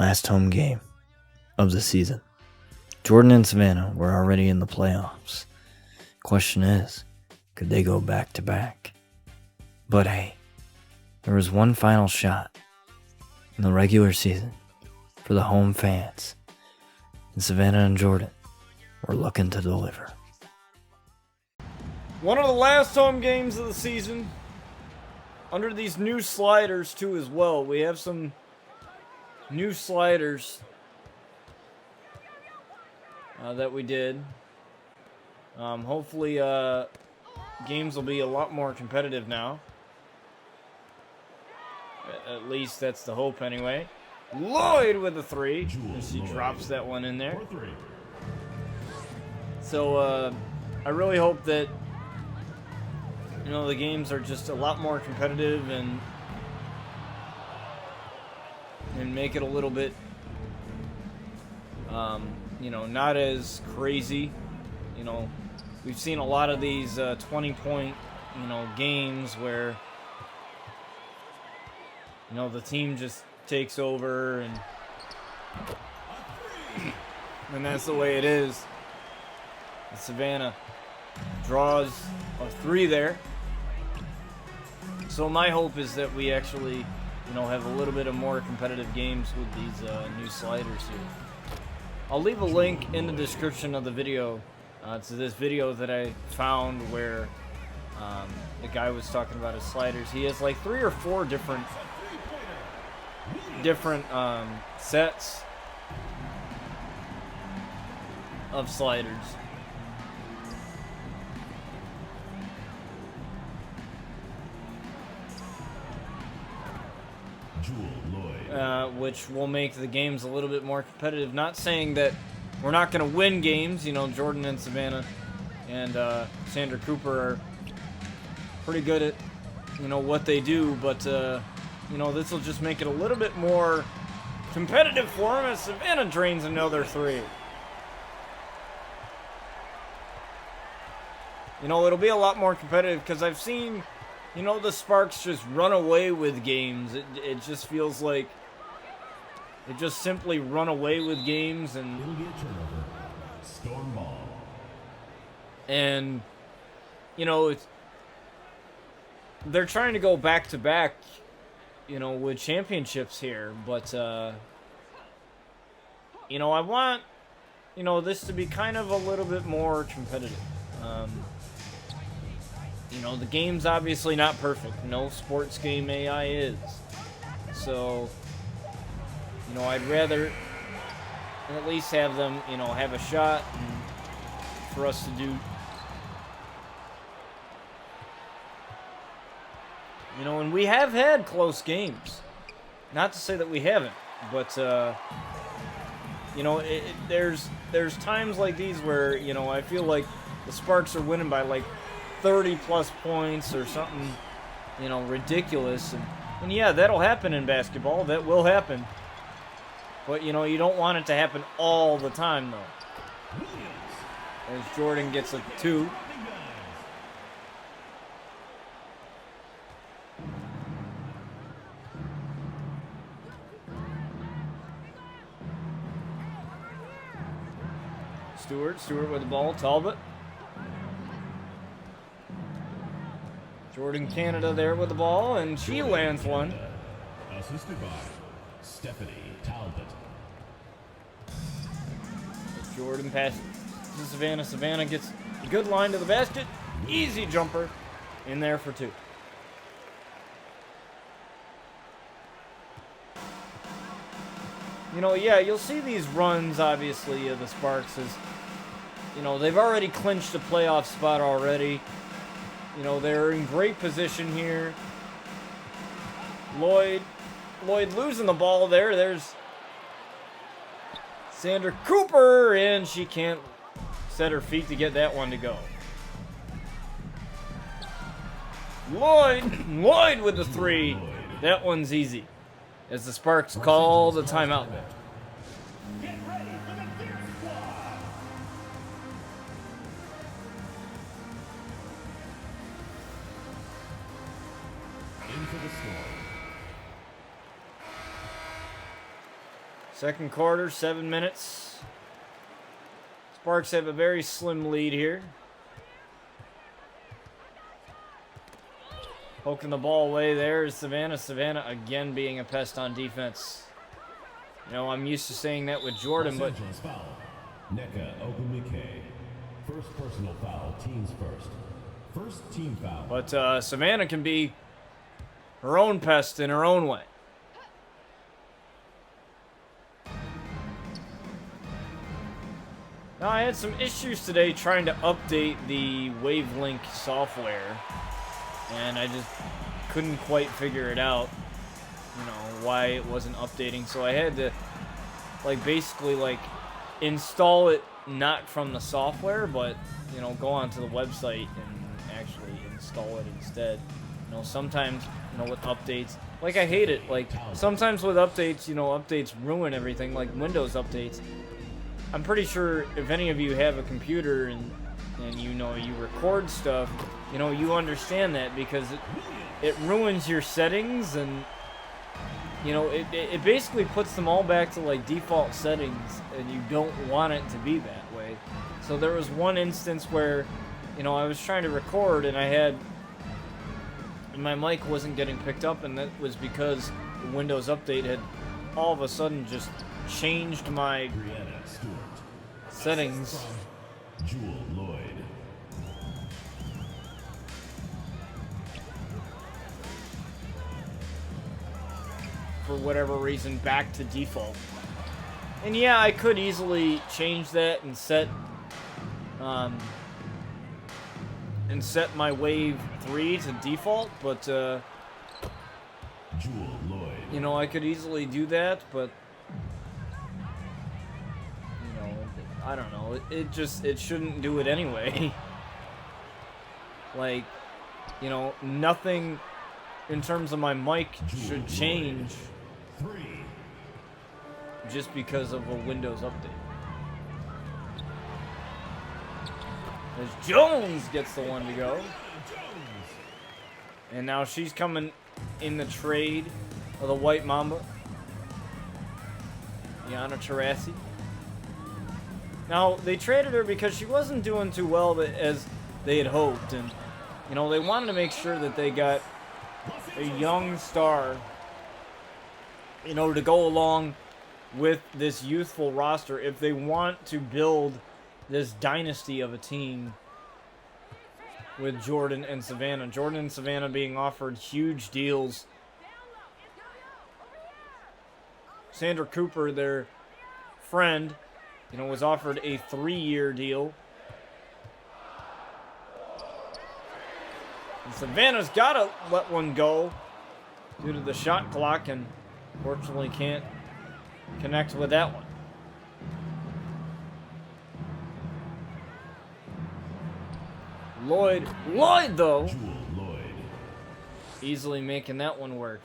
last home game of the season. Jordyn and Savannah were already in the playoffs. Question is, could they go back to back? But hey, there was one final shot in the regular season for the home fans, and Savannah and Jordyn were looking to deliver. One of the last home games of the season, under these new sliders too as well. We have some new sliders that we did. Hopefully games will be a lot more competitive now. At least that's the hope anyway. Lloyd with the three. As he drops that one in there. So I really hope that the games are just a lot more competitive and make it a little bit not as crazy. We've seen a lot of these 20-point games where the team just takes over and that's the way it is. Savannah draws a three there. So my hope is that we actually, have a little bit of more competitive games with these new sliders here. I'll leave a link in the description of the video to this video that I found where the guy was talking about his sliders. He has like 3 or 4 different sets of sliders. Which will make the games a little bit more competitive. Not saying that we're not going to win games. Jordyn and Savannah and Sandra Cooper are pretty good at, what they do. But, this will just make it a little bit more competitive for them as Savannah drains another three. It'll be a lot more competitive because I've seen, the Sparks just run away with games. It just feels like they just simply run away with games and it'll be a turnover. Storm ball. And they're trying to go back to back, with championships here, but I want this to be kind of a little bit more competitive. The game's obviously not perfect. No sports game AI is. So, I'd rather at least have them, have a shot for us to do. And we have had close games. Not to say that we haven't, but, there's times like these where, I feel like the Sparks are winning by like 30-plus points or something, ridiculous. And yeah, that'll happen in basketball. That will happen. But, you don't want it to happen all the time, though. As Jordyn gets a 2. Stewart with the ball. Talbot. Jordyn Canada there with the ball, and she lands one. Assisted by Stephanie Talbot. Jordyn passes to Savannah. Savannah gets a good line to the basket. Easy jumper in there for 2. Yeah, you'll see these runs, obviously, of the Sparks as, they've already clinched a playoff spot already. They're in great position here. Lloyd losing the ball there. There's Sandra Cooper, and she can't set her feet to get that one to go. Lloyd with the 3. That one's easy. As the Sparks call the timeout. Second quarter, 7 minutes. Sparks have a very slim lead here. Poking the ball away there is Savannah. Savannah again being a pest on defense. You know, I'm used to saying that with Jordyn, but... Foul. Nneka Ogumike. First personal foul, teams first. First team foul. But Savannah can be her own pest in her own way. Now, I had some issues today trying to update the Wavelink software, and I just couldn't quite figure it out, you know, why it wasn't updating. So I had to, like, basically, like, install it not from the software, but, you know, go onto the website and actually install it instead. You know, sometimes, you know, with updates, like, I hate it. Like, sometimes with updates, you know, updates ruin everything, like Windows updates. I'm pretty sure if any of you have a computer and you know, you record stuff, you know, you understand that, because it ruins your settings, and, you know, it basically puts them all back to, like, default settings, and you don't want it to be that way. So there was one instance where, you know, I was trying to record, and my mic wasn't getting picked up, and that was because the Windows update had all of a sudden just changed my settings. Jewel Lloyd. For whatever reason, back to default. And yeah, I could easily change that and set my wave 3 to default, but Jewel Lloyd. you know, I could easily do that, but you know, I don't know. It shouldn't do it anyway. Like, you know, nothing in terms of my mic should change just because of a Windows update. As Jones gets the one to go. And now she's coming in the trade of the White Mamba, Yana Taurasi. Now, they traded her because she wasn't doing too well as they had hoped. And, you know, they wanted to make sure that they got a young star, you know, to go along with this youthful roster if they want to build this dynasty of a team with Jordyn and Savannah. Jordyn and Savannah being offered huge deals. Sandra Cooper, their friend, you know, was offered a 3-year deal. And Savannah's got to let one go due to the shot clock, and fortunately can't connect with that one. Lloyd though, easily making that one work.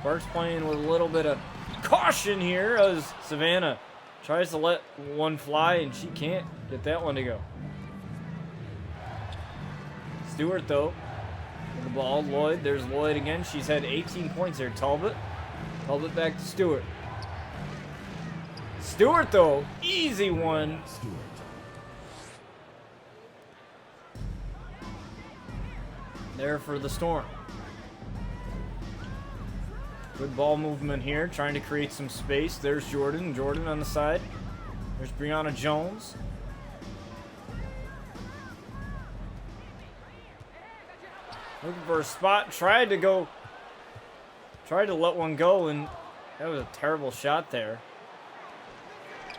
Sparks playing with a little bit of caution here as Savannah tries to let one fly, and she can't get that one to go. Stewart, though, with the ball. Lloyd, there's Lloyd again. She's had 18 points there. Talbot back to Stewart. Stewart, though, easy one. There for the Storm. Good ball movement here, trying to create some space. There's Jordyn. Jordyn on the side. There's Brianna Jones. Looking for a spot. Tried to let one go, and that was a terrible shot there.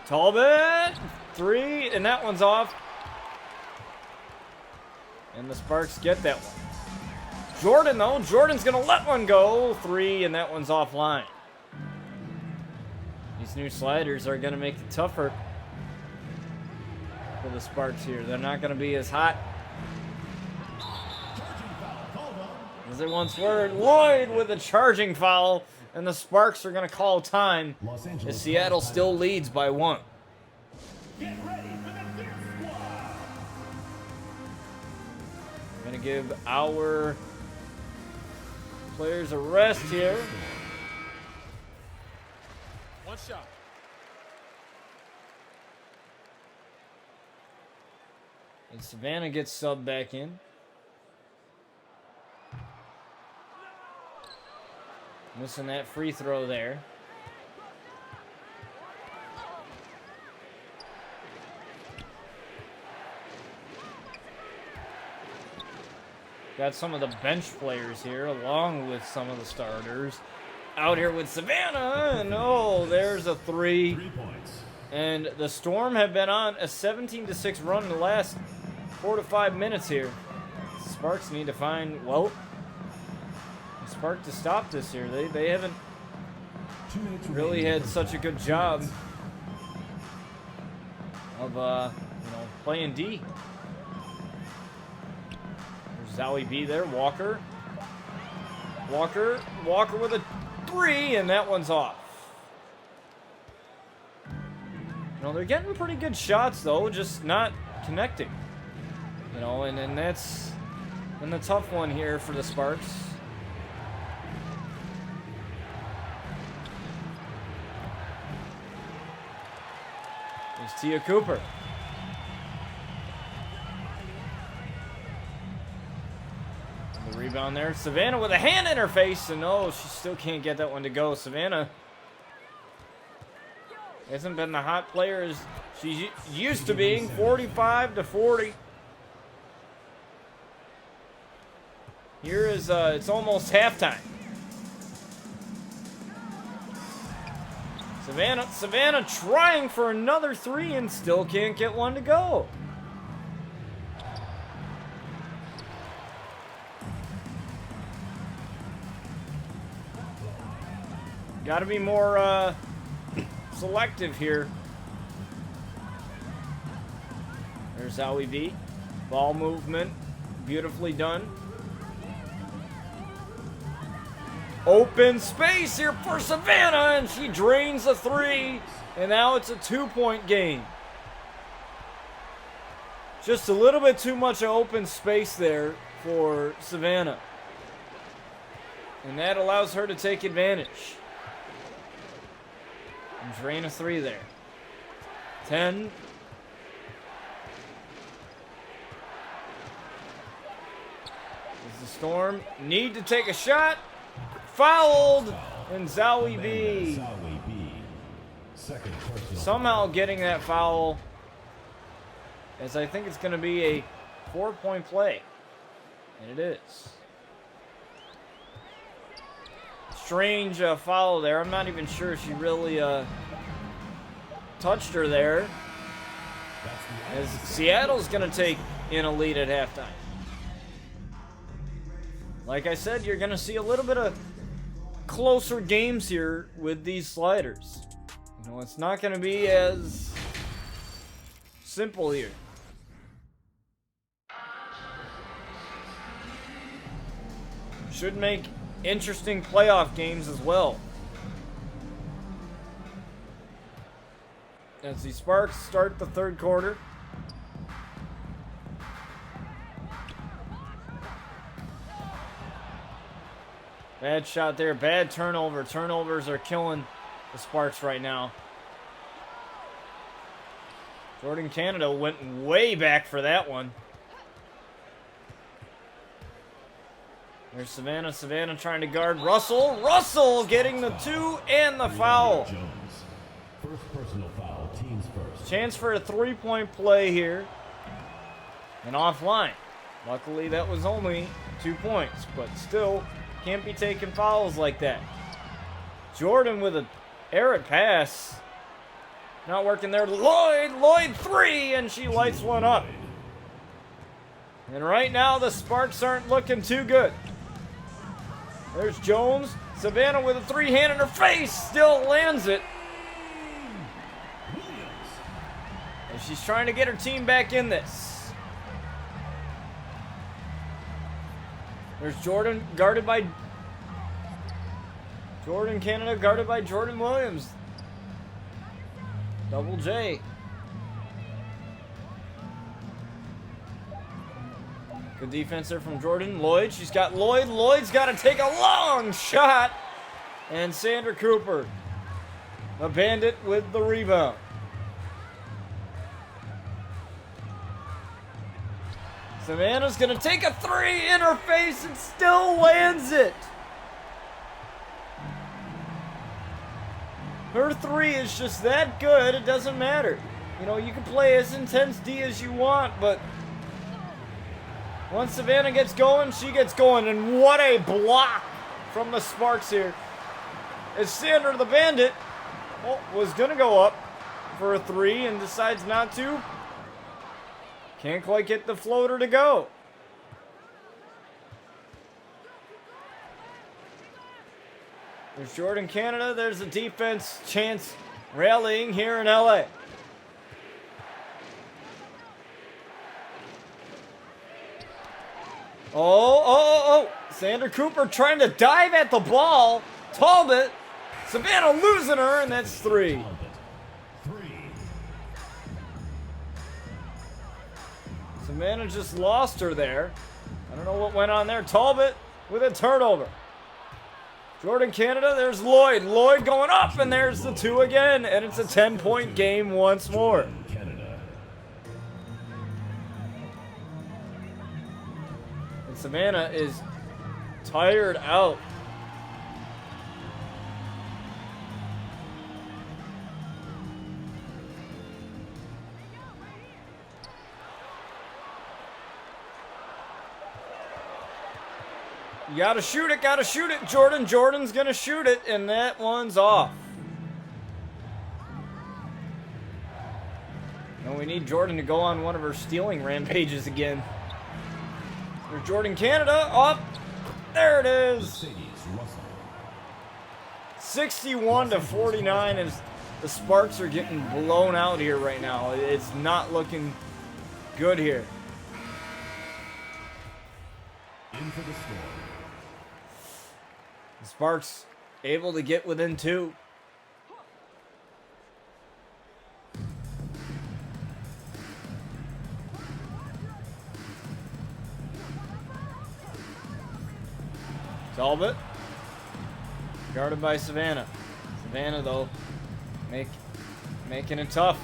Talbot, 3, and that one's off. And the Sparks get that one. Jordyn, though. Jordyn's going to let one go. 3, and that one's offline. These new sliders are going to make it tougher for the Sparks here. They're not going to be as hot as they once were. Lloyd with a charging foul, and the Sparks are going to call time as Seattle still leads by 1. Going to give our players a rest here. One shot. And Savannah gets subbed back in. Missing that free throw there. Got some of the bench players here, along with some of the starters. Out here with Savannah, and oh, there's a 3. 3 points. And the Storm have been on a 17-6 run in the last 4 to 5 minutes here. Sparks need to find, well, a spark to stop this here. They haven't 2 minutes really remaining. had such a good job of, playing D. There's Zowie B there, Walker with a 3, and that one's off. They're getting pretty good shots, though, just not connecting. And that's been the tough one here for the Sparks. There's Tia Cooper. And the rebound there. Savannah with a hand in her face, and no, she still can't get that one to go. Savannah hasn't been the hot player as she's used to being. 45-40. Here is, it's almost halftime. Savannah trying for another 3 and still can't get one to go. Got to be more, selective here. There's Zowie B. Ball movement. Beautifully done. Open space here for Savannah, and she drains the 3. And now it's a 2-point game. Just a little bit too much open space there for Savannah. And that allows her to take advantage. And drain a 3 there. 10. Does the Storm need to take a shot? Fouled! And Zowie B. Zowie B. Second personal. Somehow getting that foul, as I think it's going to be a 4-point play. And it is. Strange foul there. I'm not even sure she really touched her there. As Seattle's going to take in a lead at halftime. Like I said, you're going to see a little bit of closer games here with these sliders. It's not going to be as simple here. Should make interesting playoff games as well. As the Sparks start the third quarter. Bad shot there, bad turnover. Turnovers are killing the Sparks right now. Jordyn Canada went way back for that one. There's Savannah. Savannah trying to guard Russell. Russell getting the 2 and the foul. Jones. First personal foul, teams first. Chance for a 3-point play here. And offline. Luckily, that was only 2 points, but still can't be taking fouls like that. Jordyn with a errant pass. Not working there. Lloyd 3, and she lights one up. And right now, the Sparks aren't looking too good. There's Jones. Savannah with a 3-hand in her face. Still lands it. And she's trying to get her team back in this. There's Jordyn guarded by Jordyn Canada, guarded by Jordan Williams. Double J. Good defense there from Jordyn. Lloyd, she's got Lloyd. Lloyd's got to take a long shot. And Sandra Cooper, the Bandit, with the rebound. Savannah's going to take a three in her face and still lands it. Her three is just that good, it doesn't matter. You know, you can play as intense D as you want, but once Savannah gets going, she gets going. And what a block from the Sparks here. As Sandra the Bandit was going to go up for a three and decides not to. Can't quite get the floater to go. There's Jordyn Canada. There's a defense chance rallying here in LA. Oh. Sandra Cooper trying to dive at the ball. Talbot. Savannah losing her, and that's three. Savannah just lost her there. I don't know what went on there. Talbot with a turnover. Jordyn Canada, there's Lloyd. Lloyd going up, and there's the two again, and it's a 10-point game once more. And Savannah is tired out. You gotta shoot it, Jordyn. Jordyn's gonna shoot it, and that one's off. And we need Jordyn to go on one of her stealing rampages again. There's Jordyn Canada, up. There it is. 61-49 as the Sparks are getting blown out here right now. It's not looking good here. In for the score. The Sparks able to get within two. Talbot. Guarded by Savannah. Savannah, though, making it tough.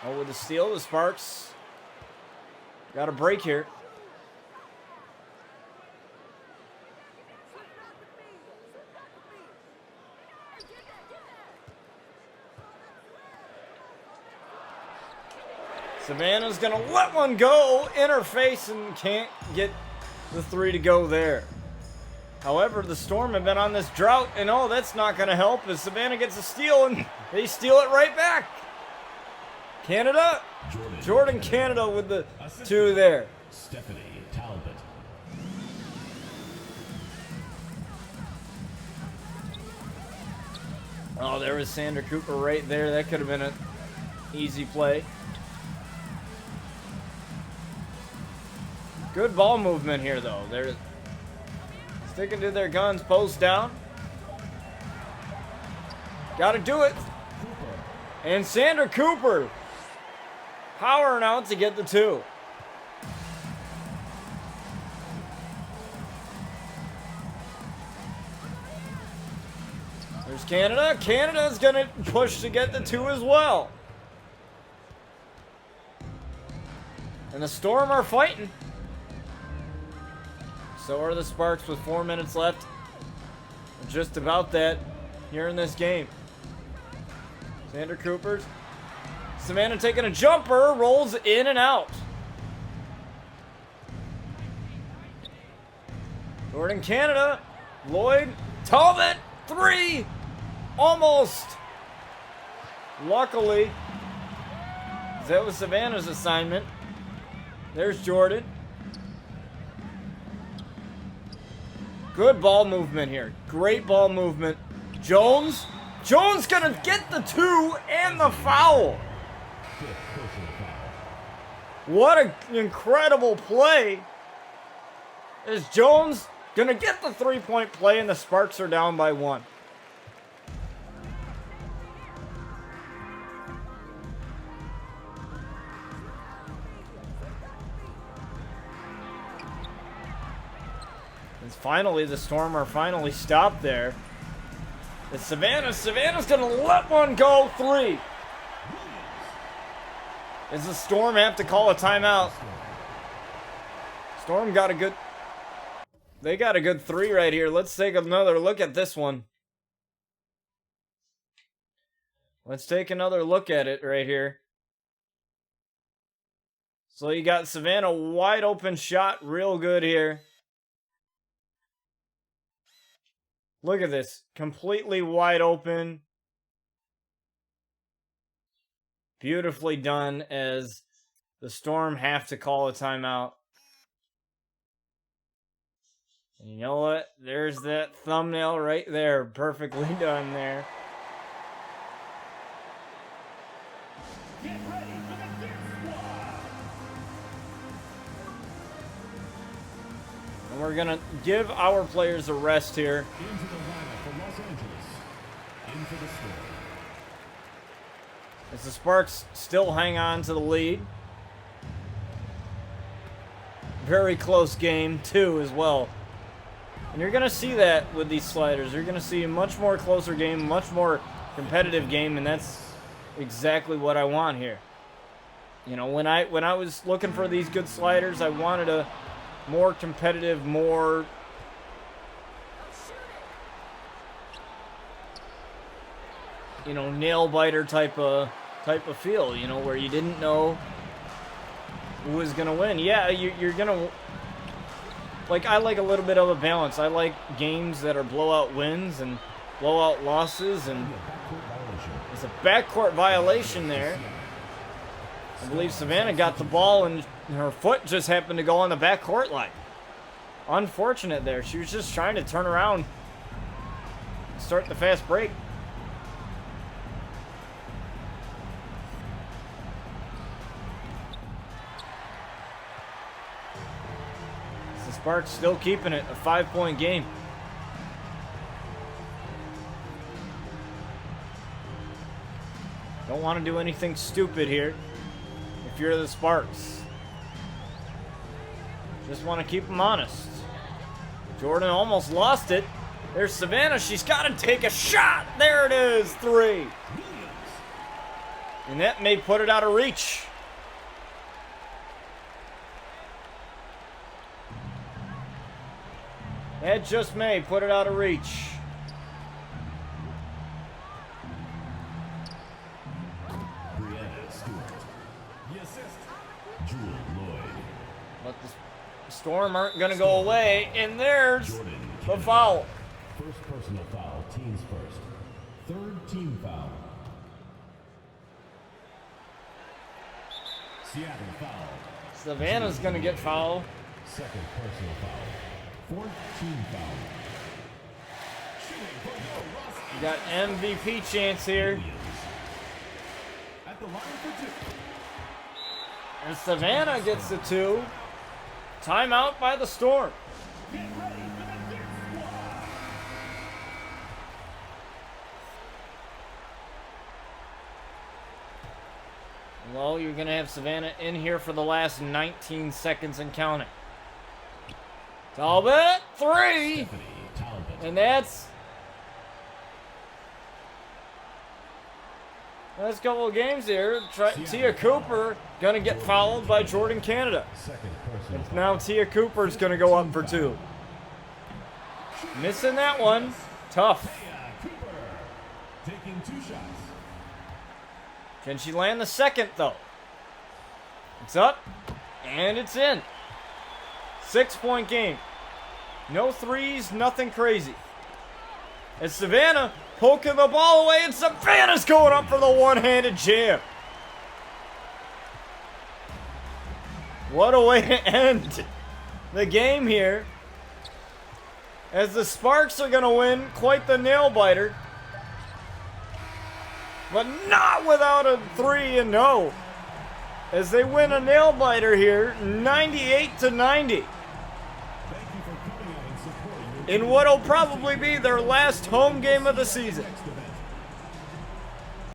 Oh, with the steal, the Sparks got a break here. Savannah's gonna let one go in her face and can't get the three to go there. However, the Storm have been on this drought, and oh, that's not gonna help as Savannah gets a steal and they steal it right back. Canada, Jordyn Canada with the two there. Stephanie Talbot. Oh, there was Sandra Cooper right there. That could have been an easy play. Good ball movement here, though. They're sticking to their guns, post down. Got to do it. And Sandra Cooper powering out to get the two. There's Canada. Canada's going to push to get the two as well. And the Storm are fighting. So are the Sparks with 4 minutes left. Just about that here in this game. Sandra Cooper's. Savannah taking a jumper, rolls in and out. Jordyn Canada, Lloyd, Talbot, three, almost. Luckily, that was Savannah's assignment. There's Jordyn. Good ball movement here. Great ball movement. Jones gonna get the two and the foul. What an incredible play. Is Jones gonna get the three-point play, and the Sparks are down by one. It's finally, the Storm are finally stopped there. It's Savannah. Savannah's going to let one go. 3. Does the Storm have to call a timeout? Storm got a good... They got a good 3 right here. Let's take another look at this one. Let's take another look at it right here. So you got Savannah, wide open shot, real good here. Look at this, completely wide open. Beautifully done as the Storm have to call a timeout. And you know what? There's that thumbnail right there. Perfectly done there. Get ready for the Dick Squad. And we're going to give our players a rest here. Into the lineup for Los Angeles. In for the Storm. As the Sparks still hang on to the lead. Very close game, too, as well. And you're going to see that with these sliders. You're going to see a much more closer game, much more competitive game, and that's exactly what I want here. You know, when I was looking for these good sliders, I wanted a more competitive, more nail biter type of feel, where you didn't know who was gonna win. Yeah, you're gonna, like, I like a little bit of a balance. I like games that are blowout wins and blowout losses, and it's a backcourt violation there. I believe Savannah got the ball and her foot just happened to go on the backcourt line. Unfortunate there. She was just trying to turn around and start the fast break. The Sparks still keeping it a 5-point game. Don't want to do anything stupid here if you're the Sparks. Just want to keep them honest. Jordyn almost lost it. There's Savannah. She's got to take a shot. There it is. 3. And that may put it out of reach. That just may put it out of reach. But the Storm aren't going to go away, and there's the foul. First personal foul, teams first. Third team foul. Seattle foul. Savannah's going to get fouled. Second personal foul. Fourth team foul. You got MVP chance here. At the line for 2. And Savannah gets the 2. Timeout by the Storm. Get ready for the Dick Squad. Well, you're going to have Savannah in here for the last 19 seconds and counting. Talbot, 3. And that's a couple of games here. Tia Cooper going to get fouled by Jordyn Canada. And now Tia Cooper's going to go up for 2. Missing that one. Tough. Cooper taking 2 shots. Can she land the second, though? It's up, and it's in. 6-point game. No threes, nothing crazy. And Savannah poking the ball away, and Savannah's going up for the one-handed jam. What a way to end the game here. As the Sparks are going to win quite the nail-biter. But not without a 3-0. As they win a nail-biter here, 98-90. In what'll probably be their last home game of the season.